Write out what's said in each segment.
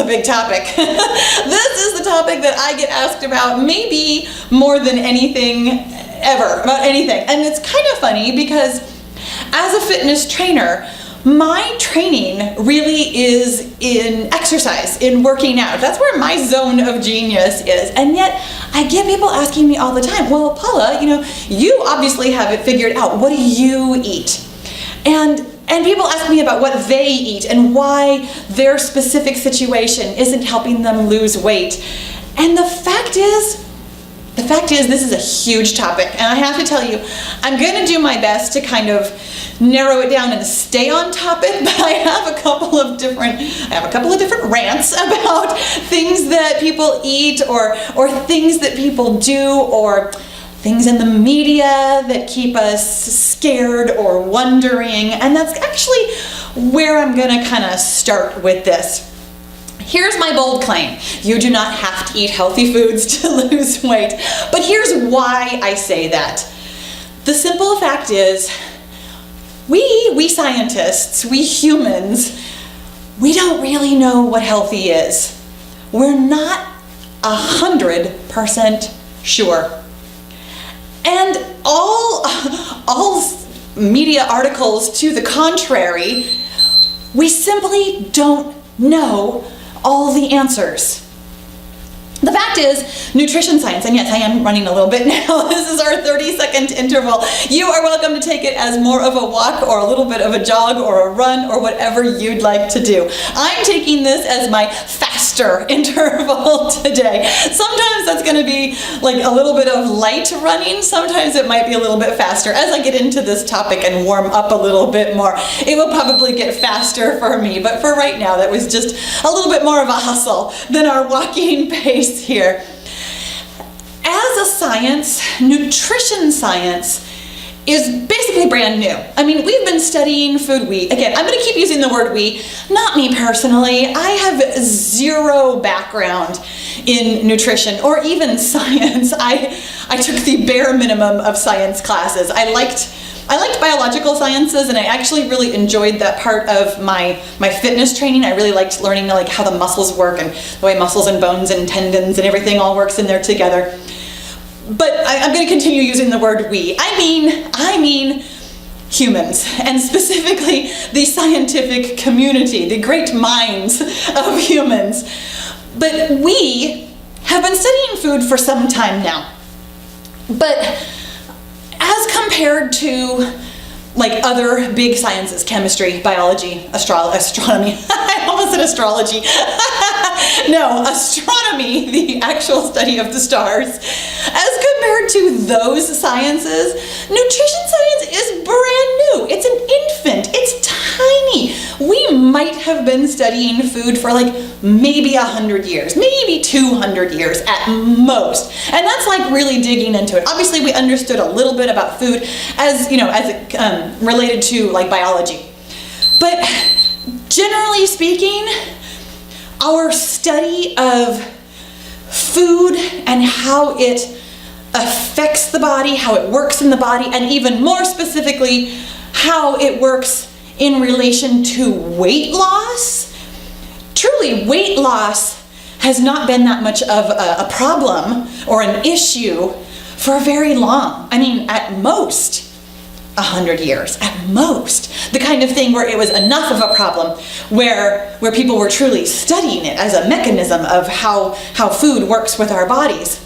big topic. This is the topic that I get asked about maybe more than anything ever, about anything. And it's kind of funny because as a fitness trainer, my training really is in exercise, in working out. That's where my zone of genius is. And yet I get people asking me all the time, well, Paula, you obviously have it figured out. What do you eat? And people ask me about what they eat and why their specific situation isn't helping them lose weight. And the fact is this is a huge topic, and I have to tell you, I'm going to do my best to kind of narrow it down and stay on topic, but I have a couple of different rants about things that people eat or things that people do or things in the media that keep us scared or wondering, and that's actually where I'm going to kind of start with this. Here's my bold claim. You do not have to eat healthy foods to lose weight. But here's why I say that. The simple fact is, we scientists, we humans, we don't really know what healthy is. We're not 100% sure. And all media articles to the contrary, we simply don't know all the answers. The fact is, nutrition science, and yes, I am running a little bit now. This is our 30-second interval. You are welcome to take it as more of a walk or a little bit of a jog or a run or whatever you'd like to do. I'm taking this as my faster interval today. Sometimes that's going to be like a little bit of light running. Sometimes it might be a little bit faster. As I get into this topic and warm up a little bit more, it will probably get faster for me. But for right now, that was just a little bit more of a hustle than our walking pace here. As a science, nutrition science is basically brand new. I mean, we've been studying food. Again, I'm going to keep using the word we, not me personally. I have zero background in nutrition or even science. I took the bare minimum of science classes. I liked biological sciences, and I actually really enjoyed that part of my fitness training. I really liked learning like how the muscles work and the way muscles and bones and tendons and everything all works in there together. But I'm going to continue using the word we. I mean humans, and specifically the scientific community, the great minds of humans. But we have been studying food for some time now. But as compared to like other big sciences, chemistry, biology, astronomy, I almost said astrology. No, astronomy, the actual study of the stars. As compared to those sciences, nutrition science is brand new. It's an infant. It's tiny. We might have been studying food for like maybe 100 years, maybe 200 years at most. And that's like really digging into it. Obviously, we understood a little bit about food as it related to like biology. But generally speaking, our study of food and how it affects the body, how it works in the body, and even more specifically, how it works in relation to weight loss. Truly, weight loss has not been that much of a problem or an issue for very long. I mean, at most 100 years, at most. The kind of thing where it was enough of a problem where people were truly studying it as a mechanism of how food works with our bodies.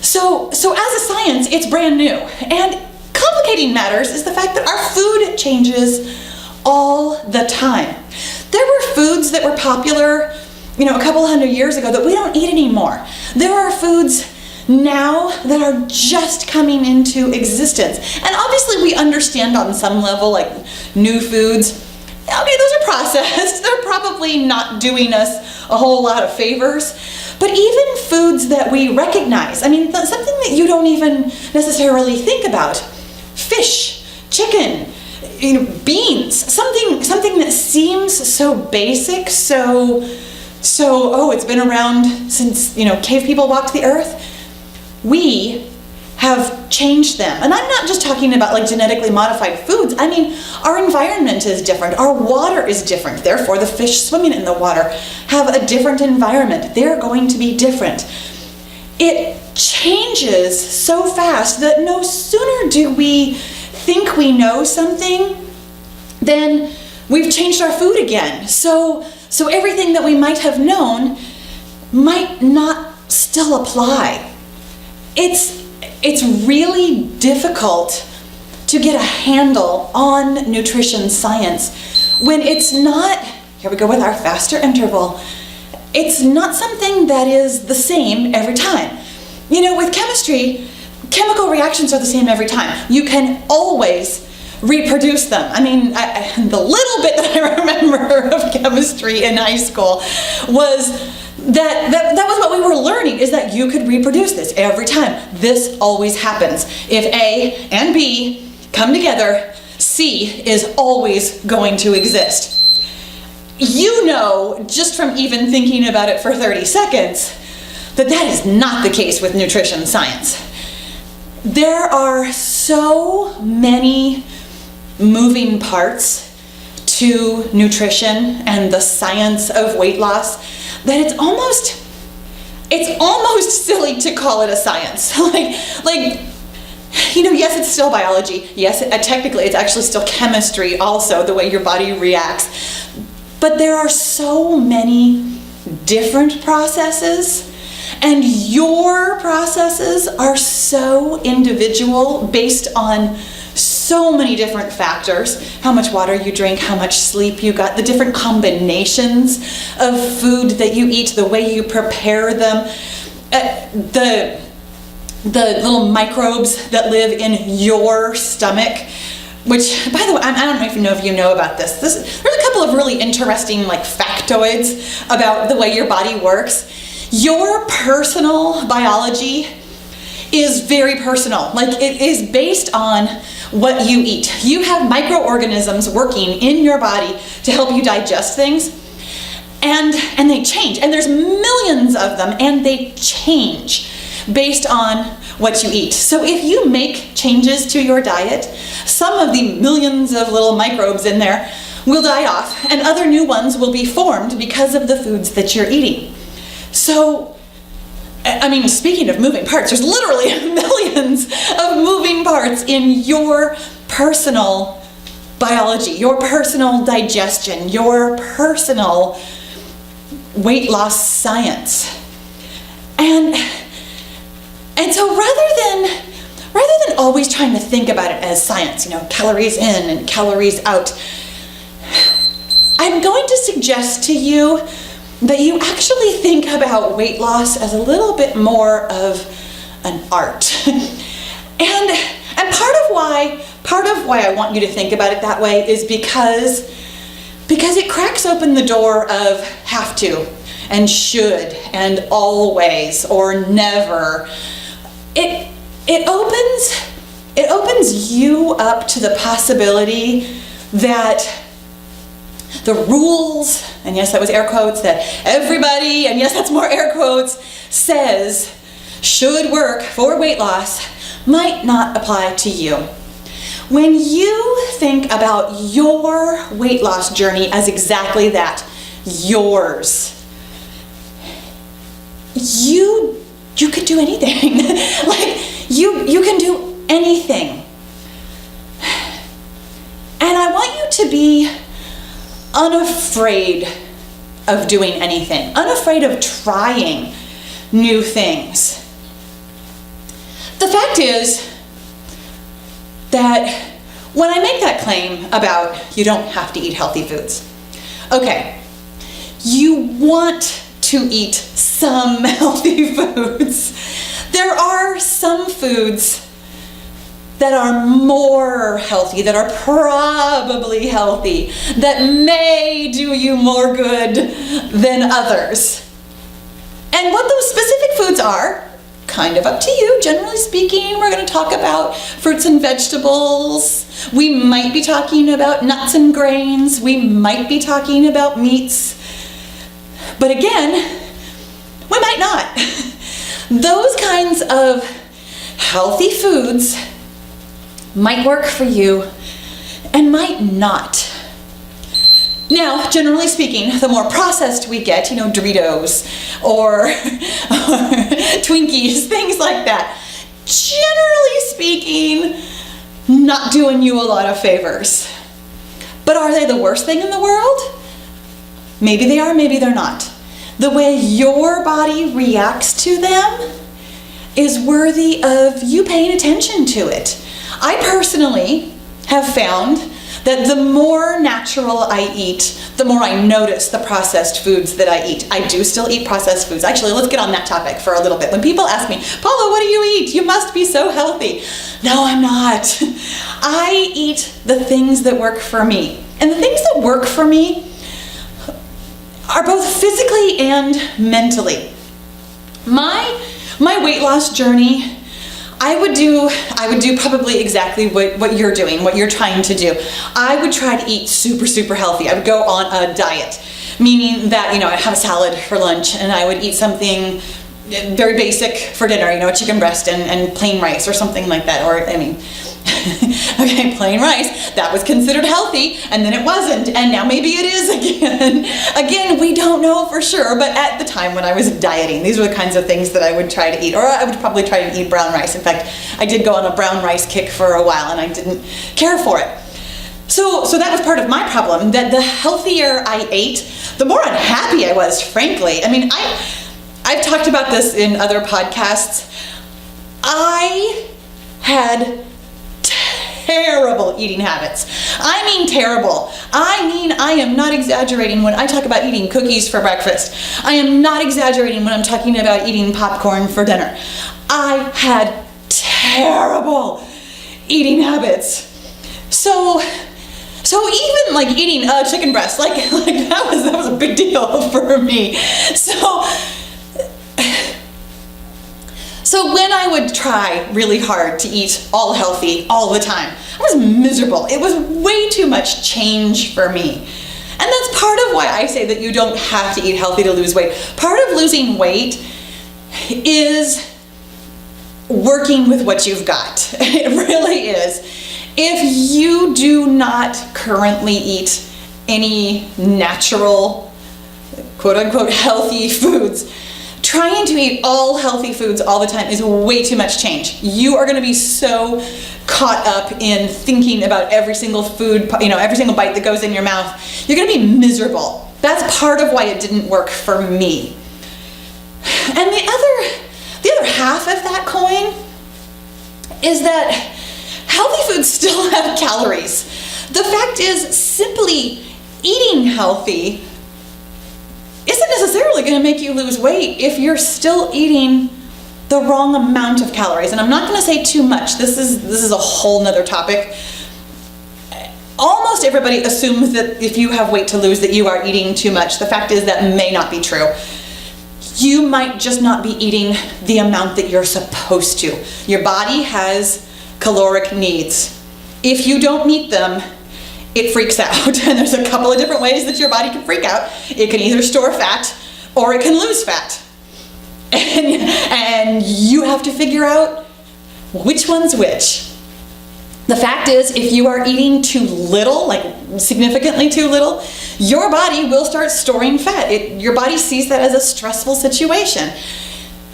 So as a science, it's brand new. And complicating matters is the fact that our food changes all the time. There were foods that were popular, a couple hundred years ago that we don't eat anymore. There are foods now that are just coming into existence. And obviously we understand on some level, like new foods, okay, those are processed. They're probably not doing us a whole lot of favors. But even foods that we recognize, something that you don't even necessarily think about, fish, chicken, beans, something that seems so basic, it's been around since, cave people walked the earth. We have changed them. And I'm not just talking about like genetically modified foods. I mean, our environment is different. Our water is different. Therefore, the fish swimming in the water have a different environment. They're going to be different. It changes so fast that no sooner do we think we know something than we've changed our food again. So everything that we might have known might not still apply. It's really difficult to get a handle on nutrition science when it's not, here we go with our faster interval, it's not something that is the same every time. You know, with chemistry, chemical reactions are the same every time. You can always reproduce them. I mean, the little bit that I remember of chemistry in high school was that was what we were learning, is that you could reproduce this every time. This always happens. If A and B come together, C is always going to exist. You know, just from even thinking about it for 30 seconds, that is not the case with nutrition science. There are so many moving parts to nutrition and the science of weight loss that it's almost silly to call it a science. like, you know, yes, it's still biology. Yes, technically it's actually still chemistry also, the way your body reacts. But there are so many different processes, and your processes are so individual based on so many different factors. How much water you drink, how much sleep you got, the different combinations of food that you eat, the way you prepare them, the little microbes that live in your stomach, which, by the way, I don't know if you know about this. There's a couple of really interesting like factoids about the way your body works. Your personal biology is very personal. Like, it is based on what you eat. You have microorganisms working in your body to help you digest things, and they change. And there's millions of them, and they change based on what you eat. So if you make changes to your diet, some of the millions of little microbes in there will die off, and other new ones will be formed because of the foods that you're eating. So, I mean, speaking of moving parts, there's literally millions of moving parts in your personal biology, your personal digestion, your personal weight loss science. And so rather than always trying to think about it as science, you know, calories in and calories out, I'm going to suggest to you that you actually think about weight loss as a little bit more of an art. and part of why I want you to think about it that way is because it cracks open the door of have to and should and always or never. It opens you up to the possibility that the rules, and yes, that was air quotes, that everybody, and yes, that's more air quotes, says should work for weight loss might not apply to you. When you think about your weight loss journey as exactly that, yours, you could do anything. Like, you can do anything. And I want you to be unafraid of doing anything, unafraid of trying new things. The fact is that when I make that claim about you don't have to eat healthy foods, okay, you want to eat some healthy foods. There are some foods that are more healthy, that are probably healthy, that may do you more good than others. And what those specific foods are, kind of up to you. Generally speaking, we're going to talk about fruits and vegetables. We might be talking about nuts and grains. We might be talking about meats. But again, we might not. Those kinds of healthy foods might work for you and might not. Now, generally speaking, the more processed we get, Doritos or Twinkies, things like that, generally speaking, not doing you a lot of favors. But are they the worst thing in the world? Maybe they are, maybe they're not. The way your body reacts to them is worthy of you paying attention to it. I personally have found that the more natural I eat, the more I notice the processed foods that I eat. I do still eat processed foods. Actually, let's get on that topic for a little bit. When people ask me, Paula, what do you eat? You must be so healthy. No, I'm not. I eat the things that work for me. And the things that work for me are both physically and mentally. My weight loss journey, I would do probably exactly what you're doing, what you're trying to do. I would try to eat super, super healthy. I would go on a diet, meaning that, I'd have a salad for lunch and I would eat something very basic for dinner, a chicken breast and plain rice or something like that. Or, okay, plain rice, that was considered healthy, and then it wasn't, and now maybe it is again. Again, we don't know for sure, but at the time when I was dieting, these were the kinds of things that I would try to eat, or I would probably try to eat brown rice. In fact, I did go on a brown rice kick for a while, and I didn't care for it. So that was part of my problem, that the healthier I ate, the more unhappy I was, frankly. I've talked about this in other podcasts. I had terrible eating habits. I mean terrible. I am not exaggerating when I talk about eating cookies for breakfast. I am not exaggerating when I'm talking about eating popcorn for dinner. I had terrible eating habits. So even like eating chicken breast, like that was a big deal for me. So when I would try really hard to eat all healthy all the time, I was miserable. It was way too much change for me. And that's part of why I say that you don't have to eat healthy to lose weight. Part of losing weight is working with what you've got. It really is. If you do not currently eat any natural, quote unquote, healthy foods, trying to eat all healthy foods all the time is way too much change. You are going to be so caught up in thinking about every single food, every single bite that goes in your mouth. You're going to be miserable. That's part of why it didn't work for me. And the other half of that coin is that healthy foods still have calories. The fact is, simply eating healthy isn't necessarily going to make you lose weight if you're still eating the wrong amount of calories. And I'm not going to say too much. This is a whole nother topic. Almost everybody assumes that if you have weight to lose that you are eating too much. The fact is that may not be true. You might just not be eating the amount that you're supposed to. Your body has caloric needs. If you don't meet them, it freaks out. And there's a couple of different ways that your body can freak out. It can either store fat or it can lose fat. And you have to figure out which one's which. The fact is, if you are eating too little, like significantly too little, your body will start storing fat. Your body sees that as a stressful situation.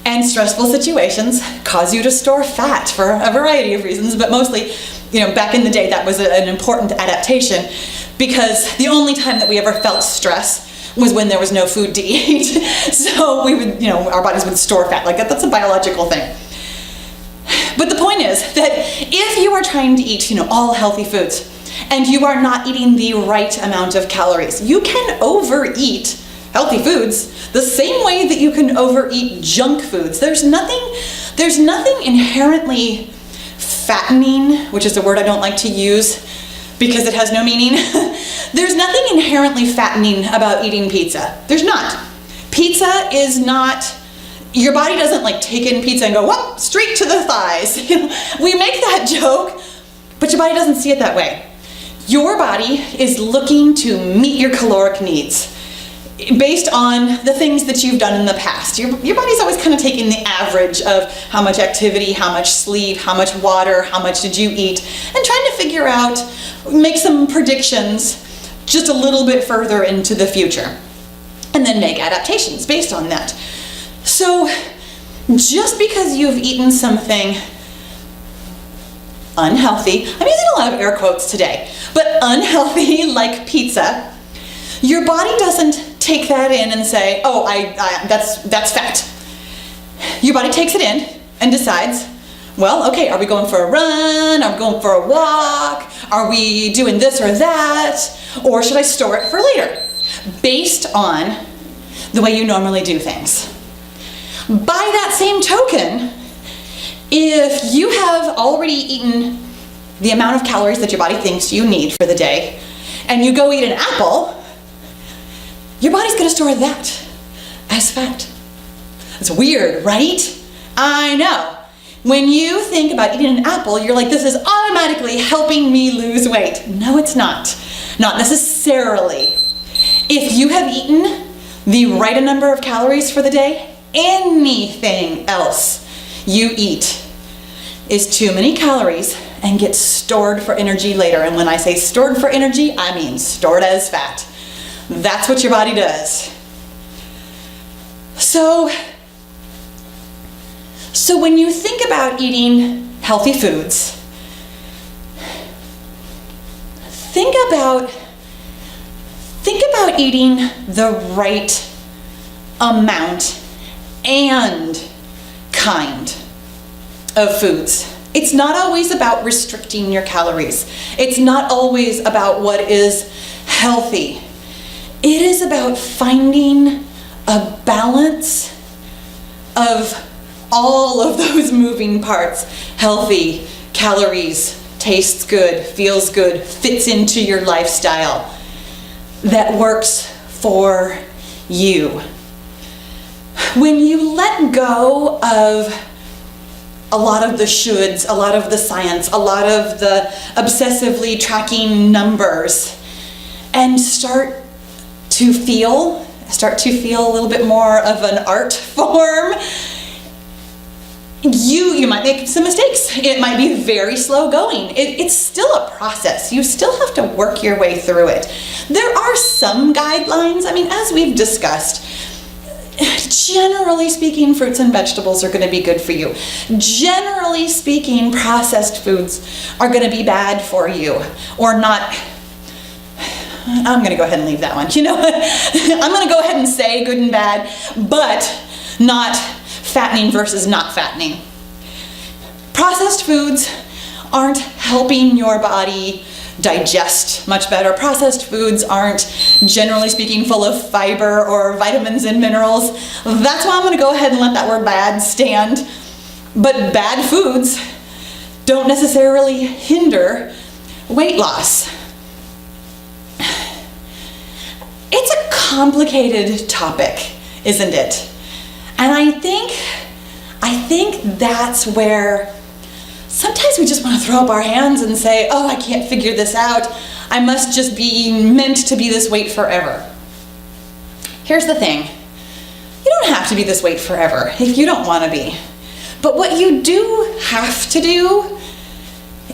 And stressful situations cause you to store fat for a variety of reasons, but mostly, back in the day, that was an important adaptation, because the only time that we ever felt stress was when there was no food to eat. So we would, our bodies would store fat like that. That's a biological thing. But the point is that if you are trying to eat, all healthy foods, and you are not eating the right amount of calories, you can overeat healthy foods the same way that you can overeat junk foods. There's nothing inherently fattening, which is a word I don't like to use because it has no meaning. There's nothing inherently fattening about eating pizza. There's not. Pizza is not, your body doesn't take in pizza and go, whoop, straight to the thighs. We make that joke, but your body doesn't see it that way. Your body is looking to meet your caloric needs. based on the things that you've done in the past. Your body's always kind of taking the average of how much activity, how much sleep, how much water, how much did you eat, and trying to figure out, make some predictions just a little bit further into the future, and then make adaptations based on that. So just because you've eaten something unhealthy, I'm using a lot of air quotes today, but unhealthy like pizza, your body doesn't take that in and say, oh, that's fat. Your body takes it in and decides, well, okay, are we going for a run? Are we going for a walk? Are we doing this or that? Or should I store it for later? Based on the way you normally do things. By that same token, if you have already eaten the amount of calories that your body thinks you need for the day, and you go eat an apple, your body's gonna store that as fat. It's weird, right? I know. When you think about eating an apple, you're like, this is automatically helping me lose weight. No, it's not. Not necessarily. If you have eaten the right number of calories for the day, anything else you eat is too many calories and gets stored for energy later. And when I say stored for energy, I mean stored as fat. That's what your body does. So when you think about eating healthy foods, think about eating the right amount and kind of foods. It's not always about restricting your calories. It's not always about what is healthy. It is about finding a balance of all of those moving parts. Healthy, calories, tastes good, feels good, fits into your lifestyle, that works for you. When you let go of a lot of the shoulds, a lot of the science, a lot of the obsessively tracking numbers, and start to feel a little bit more of an art form, you might make some mistakes. It might be very slow going. It's still a process. You still have to work your way through it. There are some guidelines. I mean, as we've discussed, generally speaking, fruits and vegetables are going to be good for you. Generally speaking, processed foods are going to be bad for you, or not. I'm going to go ahead and leave that one. You know, I'm going to go ahead and say good and bad, but not fattening versus not fattening. Processed foods aren't helping your body digest much better. Processed foods aren't, generally speaking, full of fiber or vitamins and minerals. That's why I'm going to go ahead and let that word bad stand. But bad foods don't necessarily hinder weight loss. It's a complicated topic, isn't it? And I think that's where sometimes we just want to throw up our hands and say, oh, I can't figure this out. I must just be meant to be this weight forever. Here's the thing. You don't have to be this weight forever if you don't want to be. But what you do have to do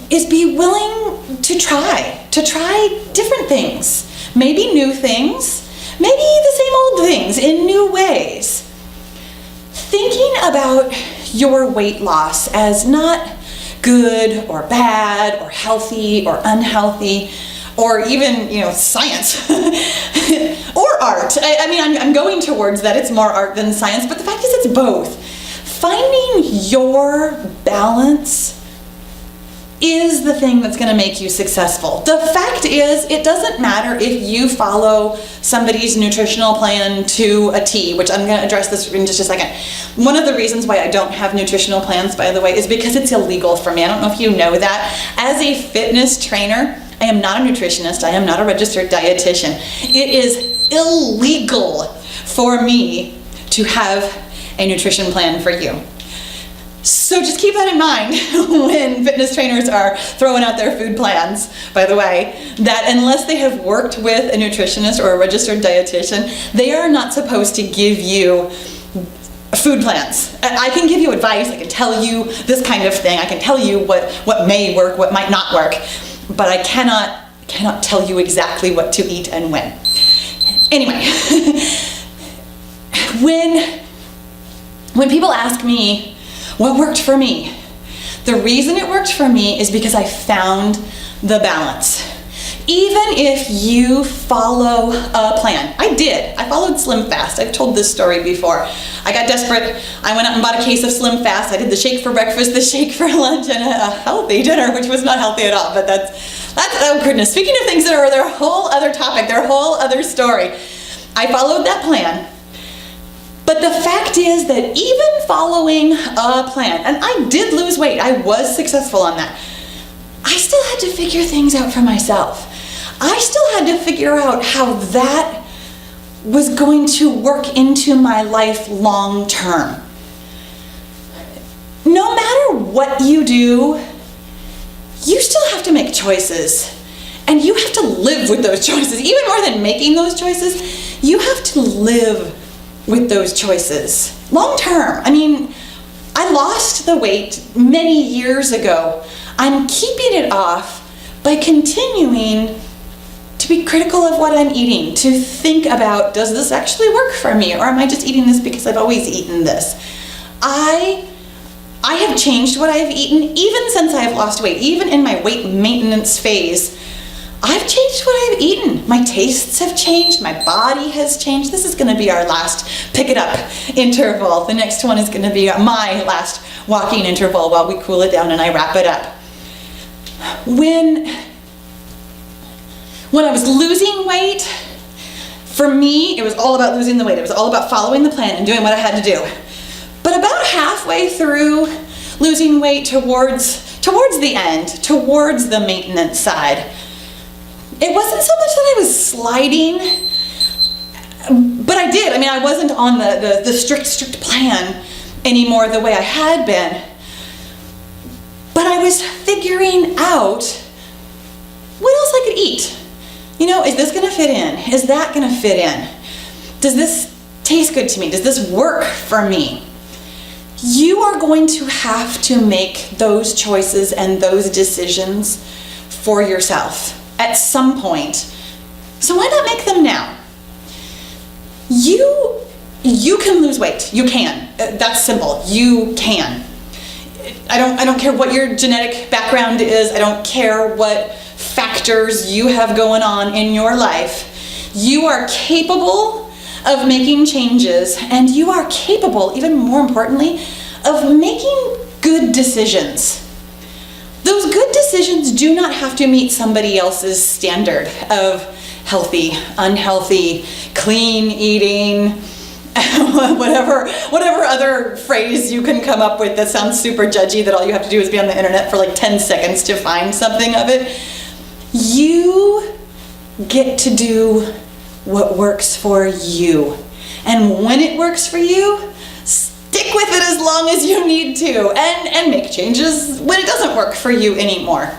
is be willing to try different things. Maybe new things, maybe the same old things in new ways. Thinking about your weight loss as not good or bad or healthy or unhealthy or even, science or art. I mean, I'm going towards that. It's more art than science, but the fact is it's both. Finding your balance is the thing that's going to make you successful. The fact is, it doesn't matter if you follow somebody's nutritional plan to a T, which I'm going to address this in just a second. One of the reasons why I don't have nutritional plans, by the way, is because it's illegal for me. I don't know if you know that. As a fitness trainer, I am not a nutritionist. I am not a registered dietitian. It is illegal for me to have a nutrition plan for you. So just keep that in mind when fitness trainers are throwing out their food plans, by the way, that unless they have worked with a nutritionist or a registered dietitian, they are not supposed to give you food plans. I can give you advice, I can tell you this kind of thing, I can tell you what may work, what might not work, but I cannot tell you exactly what to eat and when. Anyway, when people ask me what worked for me, the reason it worked for me is because I found the balance. Even if you follow a plan, I did. I followed Slim Fast. I've told this story before. I got desperate. I went out and bought a case of Slim Fast. I did the shake for breakfast, the shake for lunch, and a healthy dinner, which was not healthy at all, but that's oh goodness. Speaking of things that are their whole other topic, their whole other story, I followed that plan. But the fact is that even following a plan, and I did lose weight, I was successful on that, I still had to figure things out for myself. I still had to figure out how that was going to work into my life long term. No matter what you do, you still have to make choices. And you have to live with those choices. Even more than making those choices, you have to live with those choices long term. I mean, I lost the weight many years ago. I'm keeping it off by continuing to be critical of what I'm eating, to think about, does this actually work for me, or am I just eating this because I've always eaten this? I have changed what I've eaten even since I've lost weight. Even in my weight maintenance phase, I've changed what I've eaten. My tastes have changed, my body has changed. This is gonna be our last pick it up interval. The next one is gonna be my last walking interval while we cool it down and I wrap it up. When I was losing weight, for me, it was all about losing the weight. It was all about following the plan and doing what I had to do. But about halfway through losing weight towards the end, towards the maintenance side, it wasn't so much that I was sliding, but I did. I mean, I wasn't on the strict plan anymore the way I had been. But I was figuring out what else I could eat. You know, is this gonna fit in? Is that gonna fit in? Does this taste good to me? Does this work for me? You are going to have to make those choices and those decisions for yourself at some point. So why not make them now? You can lose weight. You can. That's simple. You can. I don't care what your genetic background is. I don't care what factors you have going on in your life. You are capable of making changes, and you are capable, even more importantly, of making good decisions. Those good decisions do not have to meet somebody else's standard of healthy, unhealthy, clean eating, whatever other phrase you can come up with that sounds super judgy, that all you have to do is be on the internet for like 10 seconds to find something of it. You get to do what works for you. And when it works for you, stick with it as long as you need to, and make changes when it doesn't work for you anymore.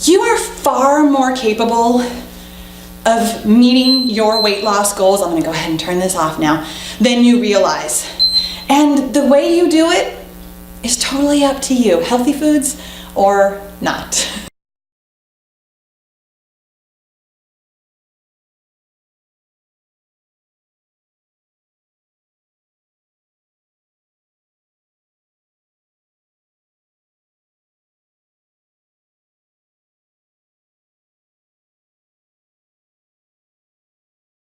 You are far more capable of meeting your weight loss goals, I'm gonna go ahead and turn this off now, than you realize. And the way you do it is totally up to you, healthy foods or not.